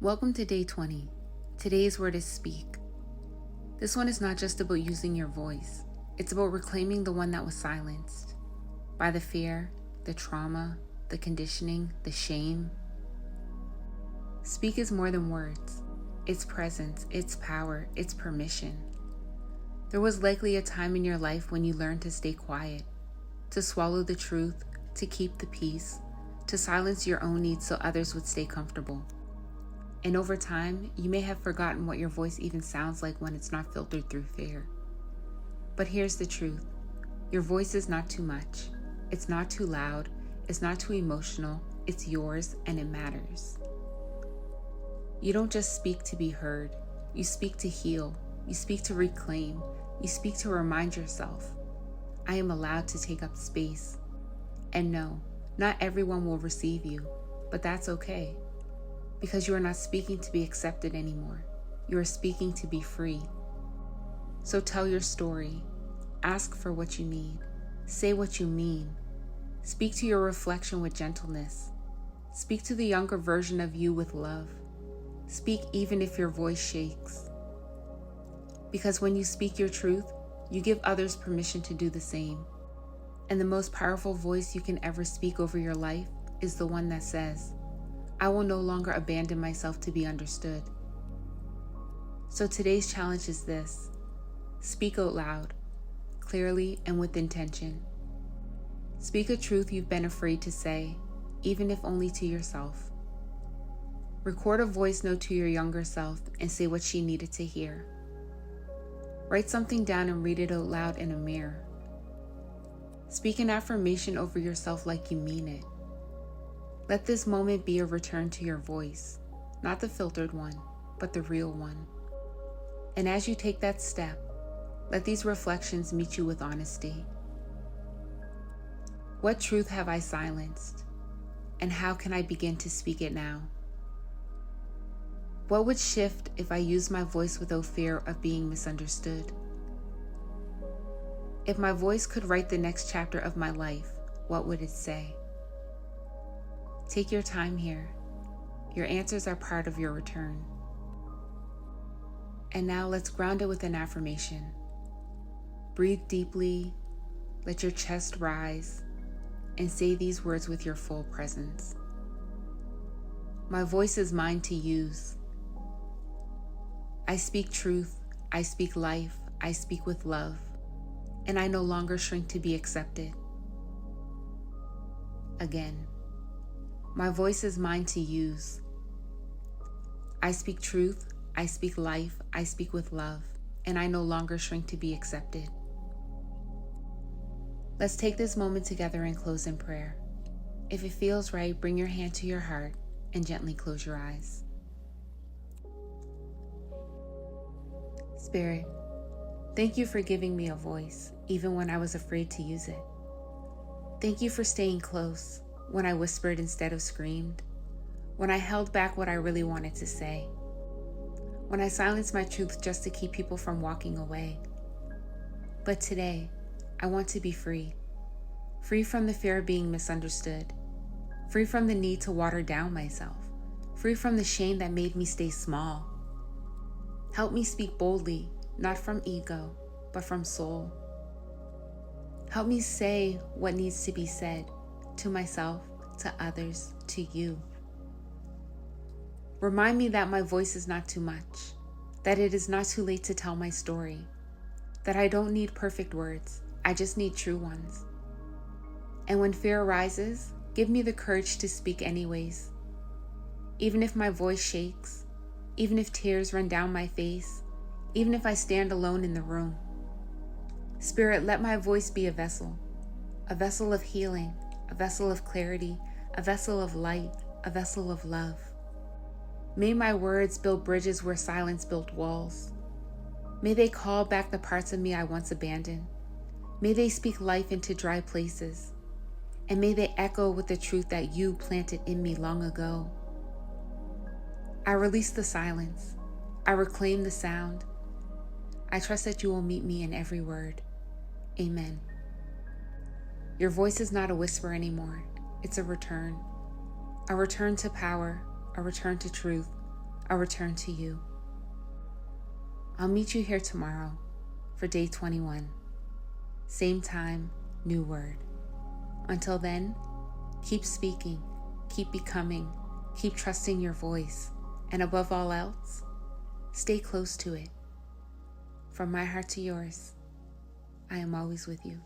Welcome to day 20. Today's word is speak. This one is not just about using your voice. It's about reclaiming the one that was silenced by the fear, the trauma, the conditioning, the shame. Speak is more than words. It's presence, it's power, it's permission. There was likely a time in your life when you learned to stay quiet, to swallow the truth, to keep the peace, to silence your own needs so others would stay comfortable. And over time, you may have forgotten what your voice even sounds like when it's not filtered through fear. But here's the truth. Your voice is not too much. It's not too loud. It's not too emotional. It's yours and it matters. You don't just speak to be heard. You speak to heal. You speak to reclaim. You speak to remind yourself, I am allowed to take up space. And no, not everyone will receive you, but that's okay. Because you are not speaking to be accepted anymore. You are speaking to be free. So tell your story. Ask for what you need. Say what you mean. Speak to your reflection with gentleness. Speak to the younger version of you with love. Speak even if your voice shakes. Because when you speak your truth, you give others permission to do the same. And the most powerful voice you can ever speak over your life is the one that says, I will no longer abandon myself to be understood. So today's challenge is this. Speak out loud, clearly and with intention. Speak a truth you've been afraid to say, even if only to yourself. Record a voice note to your younger self and say what she needed to hear. Write something down and read it out loud in a mirror. Speak an affirmation over yourself like you mean it. Let this moment be a return to your voice, not the filtered one, but the real one. And as you take that step, let these reflections meet you with honesty. What truth have I silenced? And how can I begin to speak it now? What would shift if I used my voice without fear of being misunderstood? If my voice could write the next chapter of my life, what would it say? Take your time here. Your answers are part of your return. And now let's ground it with an affirmation. Breathe deeply, let your chest rise, and say these words with your full presence. My voice is mine to use. I speak truth, I speak life, I speak with love, and I no longer shrink to be accepted. Again. My voice is mine to use. I speak truth, I speak life, I speak with love, and I no longer shrink to be accepted. Let's take this moment together and close in prayer. If it feels right, bring your hand to your heart and gently close your eyes. Spirit, thank you for giving me a voice, even when I was afraid to use it. Thank you for staying close when I whispered instead of screamed, when I held back what I really wanted to say, when I silenced my truth just to keep people from walking away. But today, I want to be free. Free from the fear of being misunderstood. Free from the need to water down myself. Free from the shame that made me stay small. Help me speak boldly, not from ego, but from soul. Help me say what needs to be said, to myself, to others, to you. Remind me that my voice is not too much, that it is not too late to tell my story, that I don't need perfect words, I just need true ones. And when fear arises, give me the courage to speak anyways. Even if my voice shakes, even if tears run down my face, even if I stand alone in the room. Spirit, let my voice be a vessel of healing, a vessel of clarity, a vessel of light, a vessel of love. May my words build bridges where silence built walls. May they call back the parts of me I once abandoned. May they speak life into dry places. And may they echo with the truth that you planted in me long ago. I release the silence. I reclaim the sound. I trust that you will meet me in every word. Amen. Your voice is not a whisper anymore. It's a return to power, a return to truth, I'll return to you. I'll meet you here tomorrow for day 21. Same time, new word. Until then, keep speaking, keep becoming, keep trusting your voice, and above all else, stay close to it. From my heart to yours, I am always with you.